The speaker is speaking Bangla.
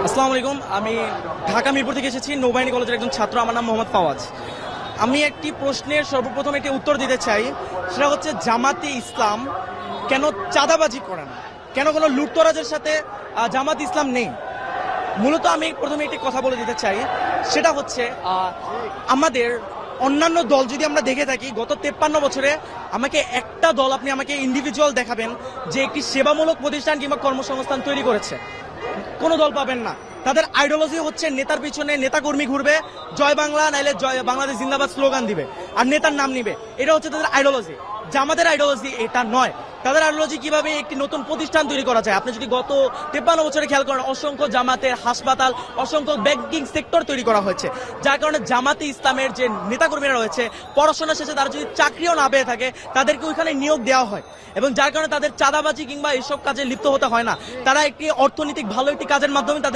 আসসালামু আলাইকুম। আমি ঢাকা মিরপুর থেকে এসেছি, নৌবাহিনী কলেজের একজন ছাত্র। আমার নাম মোহাম্মদ ফাওয়াজ। আমি একটি প্রশ্নের সর্বপ্রথম একটি উত্তর দিতে চাই। সেটা হচ্ছে, জামাতে ইসলাম কেন চাঁদাবাজি করে না, কেন কোনো লুটতরাজের সাথে জামাত ইসলাম নেই। মূলত আমি প্রথমে একটি কথা বলে দিতে চাই, সেটা হচ্ছে আমাদের অন্যান্য দল যদি আমরা দেখে থাকি গত 53 বছরে আমাকে একটা দল আপনি আমাকে ইন্ডিভিজুয়াল দেখাবেন যে একটি সেবামূলক প্রতিষ্ঠান কিংবা কর্মসংস্থান তৈরি করেছে। কোনো দল পাবেন না। তাদের আইডিওলজি হচ্ছে নেতার পিছনে নেতাকর্মী ঘুরবে, জয় বাংলা নাইলে জয় বাংলাদেশ জিন্দাবাদ স্লোগান দিবে আর নেতার নাম নিবে। এটা হচ্ছে তাদের আইডিওলজি। জামাতের আইডিওলজি এটা নয়। তাদের আইডিওলজি কিভাবে একটি নতুন প্রতিষ্ঠান তৈরি করা যায়। আপনি যদি গত 53 বছরে খেয়াল করেন, অসংখ্য জামাতের হাসপাতাল, অসংখ্য ব্যাংকিং সেক্টর তৈরি করা হয়েছে, যার কারণে জামাতে ইসলামের যে নেতাকর্মীরা রয়েছে পড়াশোনা শেষে তারা যদি চাকরিও না পেয়ে থাকে তাদেরকে ওইখানে নিয়োগ দেওয়া হয়, এবং যার কারণে তাদের চাঁদাবাজি কিংবা এইসব কাজে লিপ্ত হতে হয় না। তারা একটি অর্থনৈতিক ভালো একটি কাজের মাধ্যমে তাদের